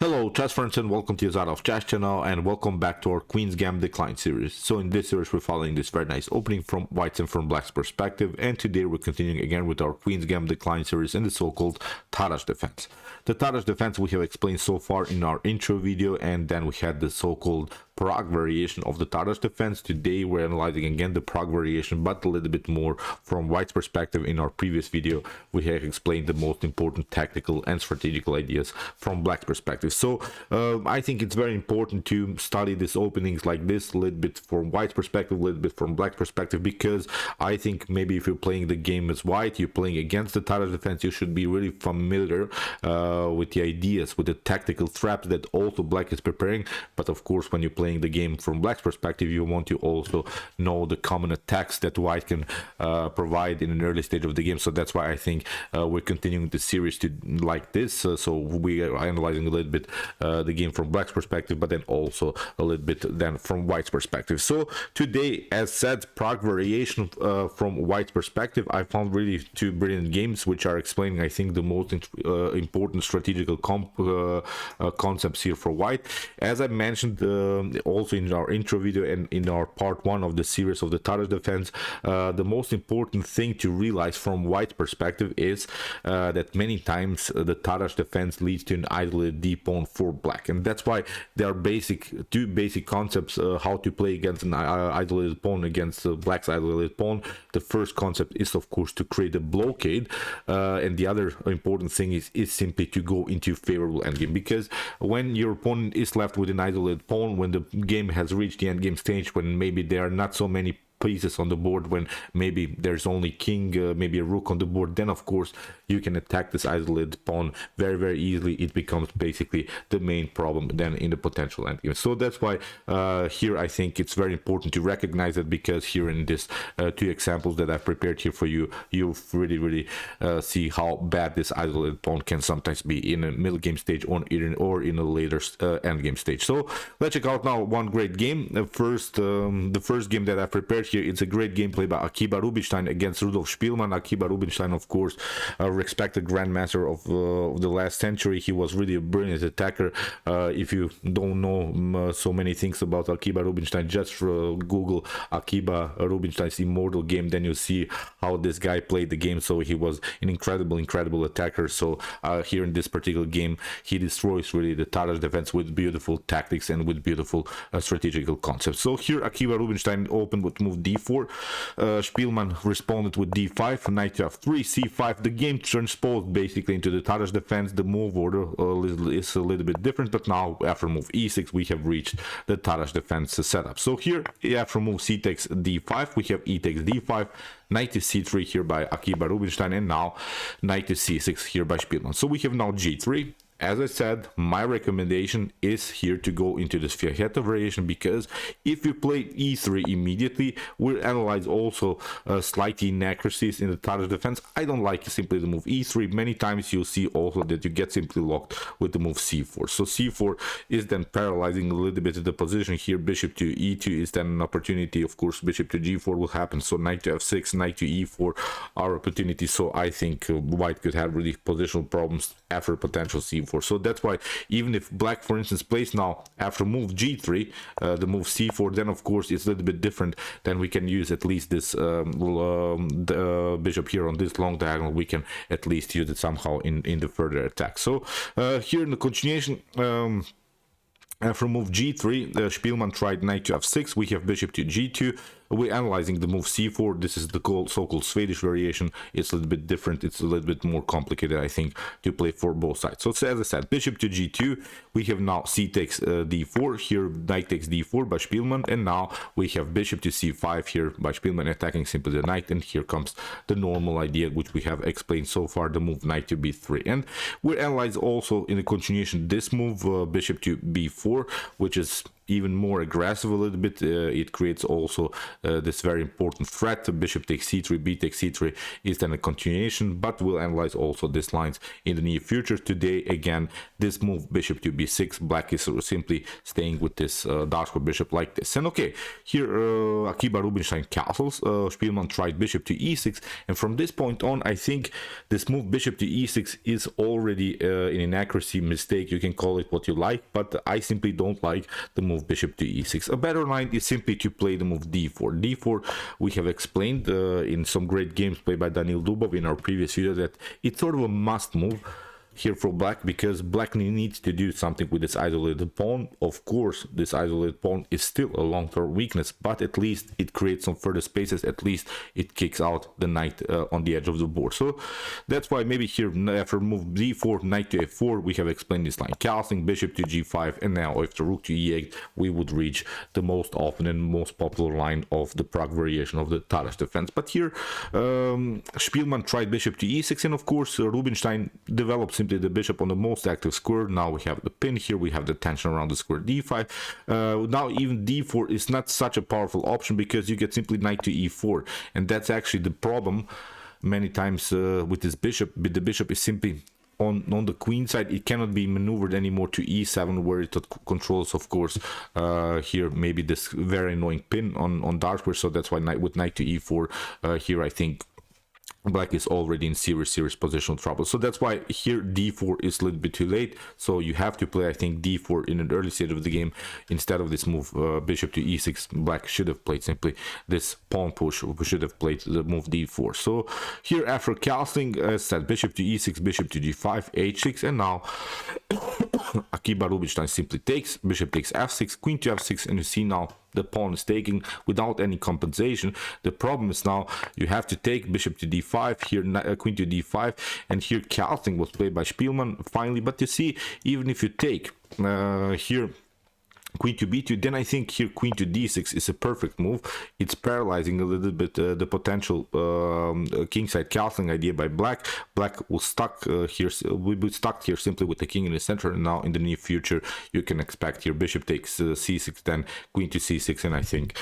Hello chess friends and welcome to the Zad of Chess channel and welcome back to our Queen's Gambit Decline series. So in this series we're following this very nice opening from White's and from Black's perspective, and today we're continuing again with our Queen's Gambit Decline series in the so-called Tarrasch Defense. The Tarrasch Defense we have explained so far in our intro video, and then we had the so-called Prague Variation of the Tarrasch Defense. Today we're analyzing again the Prague Variation, but a little bit more from White's perspective. In our previous video we have explained the most important tactical and strategical ideas from Black's perspective. So I think it's very important to study these openings like this, a little bit from White's perspective, a little bit from Black's perspective, because I think maybe if you're playing the game as White, you're playing against the Tarrasch Defense, you should be really familiar with the ideas, with the tactical traps that also Black is preparing. But of course, when you're playing the game from Black's perspective, you want to also know the common attacks that White can provide in an early stage of the game. So that's why I think we're continuing the series to like this. So we are analyzing a little bit the game from Black's perspective, but then also a little bit then from White's perspective. So today, as said, Prague Variation from White's perspective, I found really two brilliant games which are explaining, I think, the most important strategical concepts here for White. As I mentioned also in our intro video and in our part 1 of the series of the Tarrasch Defense, the most important thing to realize from White's perspective is that many times the Tarrasch Defense leads to an isolated d pawn for Black, and that's why there are two basic concepts how to play against an isolated pawn, against Black's isolated pawn. The first concept is of course to create a blockade, and the other important thing is simply to go into favorable endgame, because when your opponent is left with an isolated pawn, when the game has reached the endgame stage, when maybe there are not so many pieces on the board, when maybe there's only king, maybe a rook on the board, then of course you can attack this isolated pawn very easily. It becomes basically the main problem then in the potential endgame. So that's why here I think it's very important to recognize that, because here in this two examples that I've prepared here for you, you really see how bad this isolated pawn can sometimes be in a middle game stage or in a later endgame stage. So let's check out now one great game. The first game that I prepared here, it's a great gameplay by Akiba Rubinstein against Rudolf Spielmann. Akiba Rubinstein, of course, a respected grandmaster of the last century. He was really a brilliant attacker. If you don't know so many things about Akiba Rubinstein, just Google Akiba Rubinstein's immortal game, then you see how this guy played the game. So he was an incredible attacker. So here in this particular game, he destroys really the Tarrasch Defense with beautiful tactics and with beautiful strategical concepts. So here Akiba Rubinstein opened with move d4, Spielmann responded with d5, knight to f3, c5. The game transposed basically into the Tarrasch Defense. The move order is a little bit different, but now after move e6 we have reached the Tarrasch Defense setup. So here after move c takes d5, we have e takes d5, knight to c3 here by Akiba Rubinstein, and now knight to c6 here by Spielmann. So we have now g3. As I said, my recommendation is here to go into this Fianchetto variation, because if you play e3 immediately, we'll analyze also slight inaccuracies in the Tarrasch Defense. I don't like simply the move e3. Many times you'll see also that you get simply locked with the move c4. So c4 is then paralyzing a little bit of the position here. Bishop to e2 is then an opportunity. Of course, bishop to g4 will happen. So knight to f6, knight to e4 are opportunities. So I think White could have really positional problems after potential c4. So that's why even if Black, for instance, plays now after move g3 the move c4, then of course it's a little bit different. Then we can use at least this bishop here on this long diagonal. We can at least use it somehow in the further attack. So here in the continuation, after move g3, Spielmann tried knight to f6. We have bishop to g2. We're analyzing the move c4. This is the so-called Swedish variation. It's a little bit different. It's a little bit more complicated, I think, to play for both sides. So as I said, bishop to g2. We have now c takes d4. Here knight takes d4 by Spielmann, and now we have bishop to c5 here by Spielmann, attacking simply the knight. And here comes the normal idea which we have explained so far, the move knight to b3. And we analyze also in the continuation this move bishop to b4, which is even more aggressive a little bit. It creates also this very important threat. Bishop takes c3, b takes c3 is then a continuation, but we'll analyze also these lines in the near future. Today again, this move bishop to b6, black is simply staying with this Dark bishop like this. And okay, here Akiba Rubinstein castles, Spielmann tried bishop to e6, and from this point on I think this move bishop to e6 is already an inaccuracy, mistake, you can call it what you like, but I simply don't like the move bishop to e6. A better line is simply to play the move d4. d4 we have explained in some great games played by Daniil Dubov in our previous video that it's sort of a must move here for black, because black needs to do something with this isolated pawn. Of course, this isolated pawn is still a long-term weakness, but at least it creates some further spaces, at least it kicks out the knight on the edge of the board. So that's why maybe here after move d4, knight to f4, we have explained this line, castling bishop to g5, and now after rook to e8, we would reach the most often and most popular line of the Prague variation of the Tarrasch defense. But here Spielmann tried bishop to e6, and of course Rubinstein developed simply the bishop on the most active square. Now we have the pin here, we have the tension around the square d5. Now even d4 is not such a powerful option, because you get simply knight to e4, and that's actually the problem many times with this bishop. But the bishop is simply on the queen side, it cannot be maneuvered anymore to e7, where it controls, of course, here maybe this very annoying pin on dark square. So that's why with knight to e4 here I think black is already in serious positional trouble. So that's why here d4 is a little bit too late. So you have to play, I think, d4 in an early stage of the game instead of this move bishop to e6. Black should have played simply this pawn push, we should have played the move d4. So here after castling, as said, bishop to e6, bishop to g5, h6, and now Akiba Rubinstein simply takes, bishop takes f6, queen to f6, and you see now the pawn is taking without any compensation. The problem is now you have to take bishop to d5, here queen to d5, and here castling was played by Spielmann finally. But you see, even if you take here queen to b2, then I think here queen to d6 is a perfect move. It's paralyzing a little bit the potential kingside castling idea by black. Black will stuck here, will be stuck here simply with the king in the center, and now in the near future you can expect here bishop takes c6, then queen to c6, and I think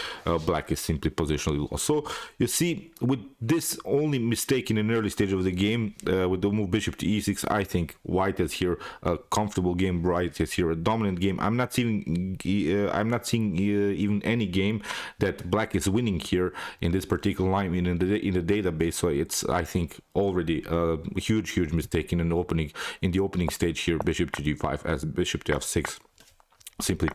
black is simply positionally lost. So you see, with this only mistake in an early stage of the game, with the move bishop to e6, I think white is here a comfortable game, white is here a dominant game. I'm not seeing even any game that black is winning here in this particular line in the database. So it's, I think, already a huge mistake in the opening stage here, bishop to d5 as bishop to f6. Simply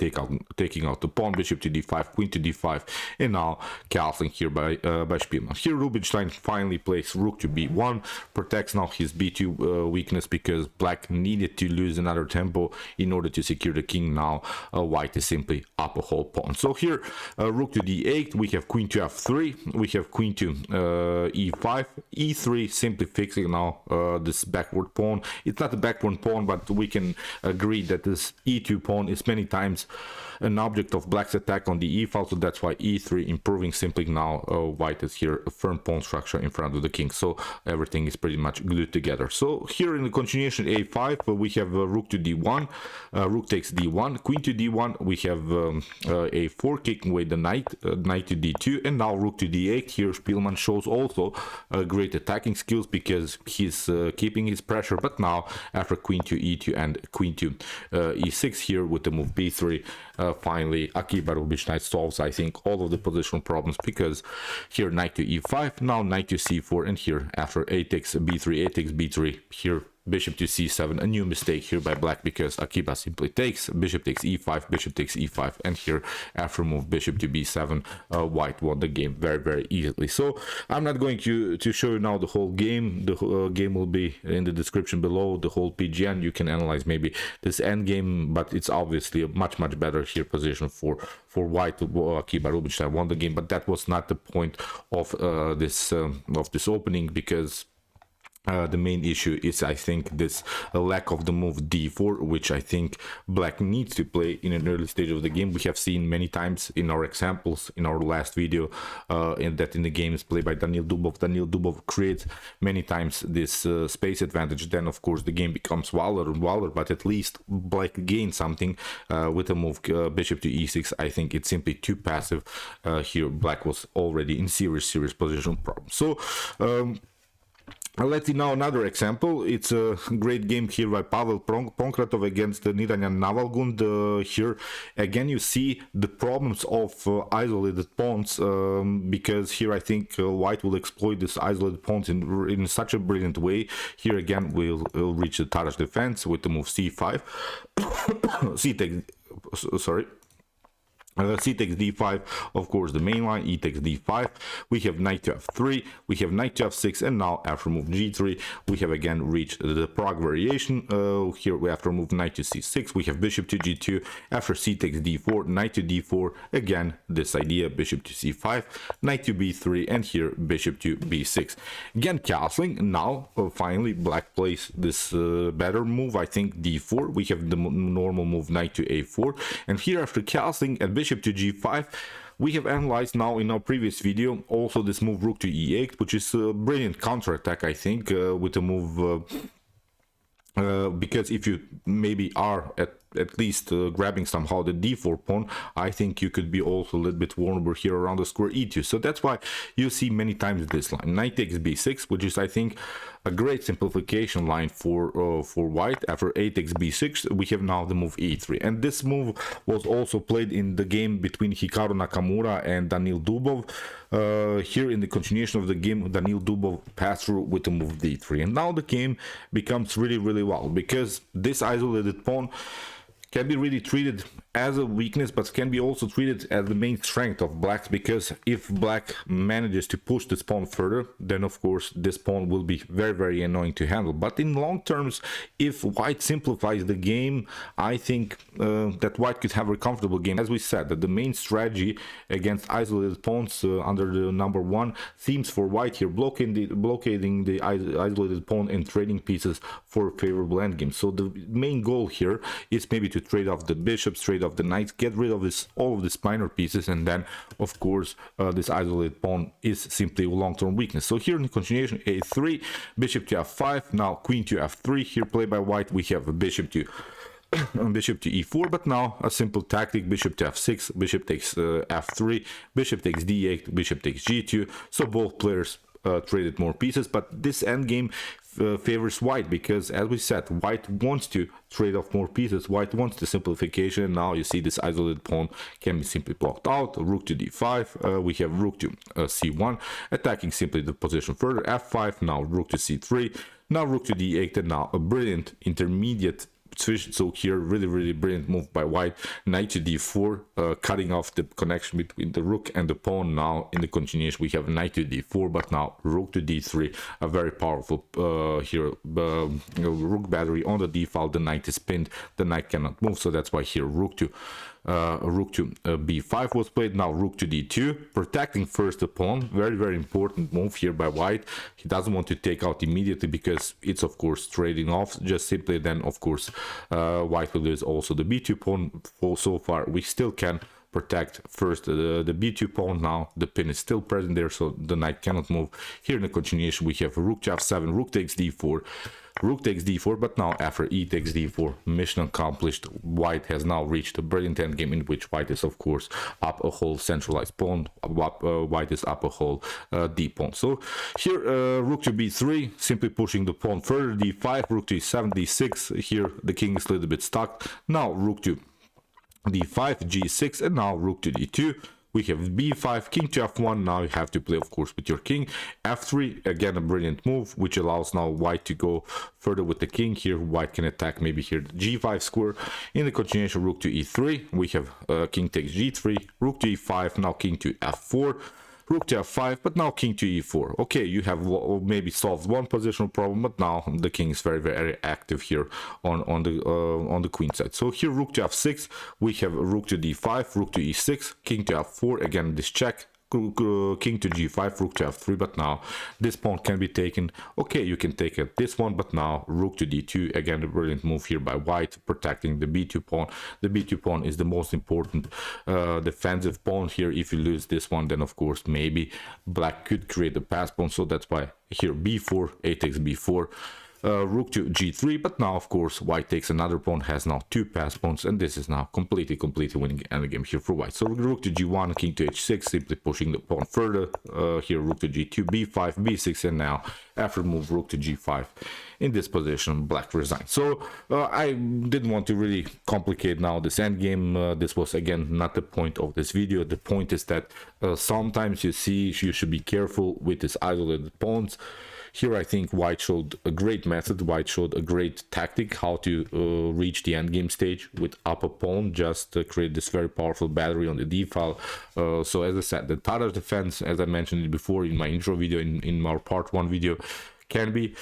taking out the pawn, bishop to d5, queen to d5, and now castling here by Spielmann. Here Rubinstein finally plays rook to b1, protects now his b2 weakness, because black needed to lose another tempo in order to secure the king. Now white is simply up a whole pawn. So here rook to d8, we have queen to f3, we have queen to e5, e3, simply fixing now this backward pawn. It's not a backward pawn, but we can agree that this e2 pawn is many times an object of black's attack on the e file, so that's why e3 improving. Simply now white is here a firm pawn structure in front of the king, so everything is pretty much glued together. So here in the continuation a5 we have rook to d1, rook takes d1, queen to d1, we have a4 kicking away the knight, knight to d2, and now rook to d8. Here Spielmann shows also great attacking skills, because he's keeping his pressure. But now after queen to e2 and queen to e6 here with the move b3, finally Akiba Rubinstein solves, I think, all of the positional problems, because here knight to e5, now knight to c4, and here after a takes b3, a takes b3, here bishop to c7, a new mistake here by black, because Akiba simply takes, bishop takes e5, bishop takes e5, and here after move bishop to b7, white won the game very easily. So I'm not going to show you now the whole game. The whole game will be in the description below, the whole PGN. You can analyze maybe this end game, but it's obviously a much better here position for white. Akiba Rubinstein won the game, but that was not the point of this opening, because The main issue is, I think, this lack of the move d4, which I think black needs to play in an early stage of the game. We have seen many times in our examples in our last video in the game is played by Danil Dubov. Danil Dubov creates many times this space advantage. Then of course the game becomes wilder and wilder, but at least black gains something with the move bishop to e6. I think it's simply too passive. Here black was already in serious positional problems. So let's see now another example. It's a great game here by Pavel Pankratov against Niranyan Navalgund. Here again you see the problems of isolated pawns, because here I think white will exploit this isolated pawns in such a brilliant way. Here again we'll reach the Tarrasch defense with the move c5. c takes, sorry. C takes d5, of course the main line, e takes d5, we have knight to f3, we have knight to f6, and now after move g3 we have again reached the Prague variation. Here we after move knight to c6, we have bishop to g2, after c takes d4, knight to d4, again this idea, bishop to c5, knight to b3, and here bishop to b6. Again castling, now finally black plays this better move, I think d4, we have the normal move knight to a4, and here after castling at bishop to g5, we have analyzed now in our previous video also this move rook to e8, which is a brilliant counterattack, I think, with the move because if you maybe are at least grabbing somehow the d4 pawn, I think you could be also a little bit vulnerable here around the square e2. So that's why you see many times this line knight takes b6, which is I think a great simplification line for white. After a takes b6 we have now the move e3, and this move was also played in the game between Hikaru Nakamura and Danil Dubov. Here in the continuation of the game Danil Dubov passed through with the move d3, and now the game becomes really wild, because this isolated pawn can be really treated as a weakness, but can be also treated as the main strength of blacks, because if black manages to push this pawn further, then of course this pawn will be very annoying to handle. But in long terms, if white simplifies the game, I think that white could have a comfortable game. As we said, that the main strategy against isolated pawns under the number one themes for white here, blockading the isolated pawn and trading pieces for favorable endgames. So the main goal here is maybe to trade off the bishops, trade off the knights, get rid of all of these minor pieces, and then of course this isolated pawn is simply a long-term weakness. So here in the continuation, a3, bishop to f5, now queen to f3. Here played by white we have a bishop to e4, but now a simple tactic, bishop to f6, bishop takes f3, bishop takes d8, bishop takes g2. So both players traded more pieces, but this endgame favors white, because as we said, white wants to trade off more pieces, white wants the simplification, and now you see this isolated pawn can be simply blocked out. Rook to d5, we have rook to c1, attacking simply the position further, f5, now rook to c3, now rook to d8, and now a brilliant intermediate switch. So here really brilliant move by white, knight to d4, cutting off the connection between the rook and the pawn. Now in the continuation we have knight to d4, but now rook to d3, a very powerful here rook battery on the d file. The knight is pinned, the knight cannot move, so that's why here rook to b5 was played. Now rook to d2, protecting first the pawn. Very important move here by white. He doesn't want to take out immediately because it's of course trading off just simply. Then of course white will lose also the b2 pawn. So far we still can protect first the b2 pawn. Now the pin is still present there, so the knight cannot move. Here in the continuation we have rook to f7, rook takes d4, rook takes d4, but now after e takes d4, mission accomplished. White has now reached a brilliant endgame in which white is of course up a whole centralized pawn, white is up a whole d pawn. So here rook to b3, simply pushing the pawn further, d5, rook to e7, d6. Here the king is a little bit stuck. Now rook to d5, g6, and now rook to d2. We have b5, king to f1. Now you have to play of course with your king. f3, again a brilliant move which allows now white to go further with the king. Here white can attack maybe here the g5 square. In the continuation, rook to e3, we have king takes g3, rook to e5, now king to f4, rook to f5, but now king to e4. Okay, you have maybe solved one positional problem, but now the king is very active here on the queen side. So here rook to f6, we have rook to d5, rook to e6, king to f4, again this check, king to g5, rook to f3, but now this pawn can be taken. Okay, you can take it this one, but now rook to d2. Again, a brilliant move here by white, protecting the b2 pawn. The b2 pawn is the most important defensive pawn here. If you lose this one, then of course maybe black could create a pass pawn. So that's why here b4, a takes b4. Rook to g3, but now of course white takes another pawn, has now two pass pawns, and this is now completely winning endgame here for white. So rook to g1, king to h6, simply pushing the pawn further. Here rook to g2, b5, b6, and now after move rook to g5. In this position, black resigns. So I didn't want to really complicate now this endgame. This was again not the point of this video. The point is that sometimes you see you should be careful with this isolated pawns. Here I think white showed a great method, white showed a great tactic how to reach the endgame stage with up a pawn, just create this very powerful battery on the d file. So as I said, the Tarrasch defense, as I mentioned it before in my intro video, in our part 1 video, can be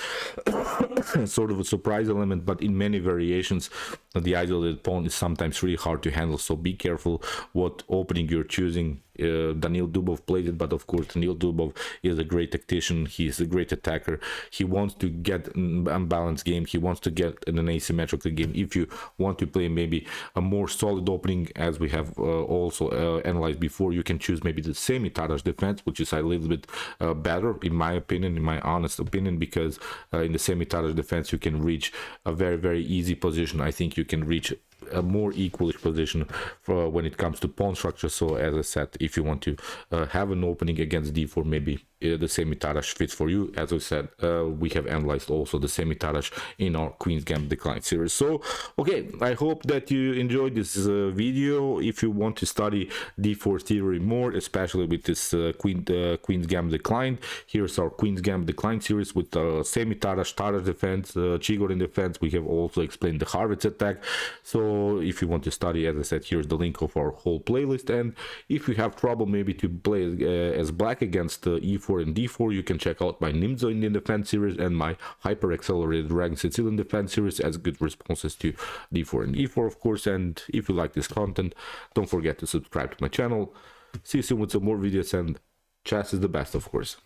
sort of a surprise element, but in many variations the isolated pawn is sometimes really hard to handle. So be careful what opening you're choosing. Daniil Dubov played it, but of course Daniil Dubov is a great tactician, he is a great attacker, he wants to get an unbalanced game, he wants to get an asymmetrical game. If you want to play maybe a more solid opening, as we have also analyzed before, you can choose maybe the semi-Tarrasch defense, which is a little bit better in my opinion, in my honest opinion, because in the semi-Tarrasch defense you can reach a very easy position. I think you can reach a more equalish position for when it comes to pawn structure. So as I said, if you want to have an opening against d4, maybe the semi-Tarrasch fits for you. As I said, we have analyzed also the semi-Tarrasch in our Queen's Gambit Decline series. So okay, I hope that you enjoyed this video. If you want to study d4 theory more, especially with this Queen's Gambit Decline, here's our Queen's Gambit Decline series with semi-Tarrasch, Tarrasch defense, Chigorin defense. We have also explained the Harvard's attack. So if you want to study, as I said, here's the link of our whole playlist. And if you have trouble maybe to play as black against e4 and d4, you can check out my Nimzo Indian defense series and my hyper accelerated Dragon Sicilian defense series as good responses to d4 and e4, of course. And if you like this content, don't forget to subscribe to my channel. See you soon with some more videos, and chess is the best, of course.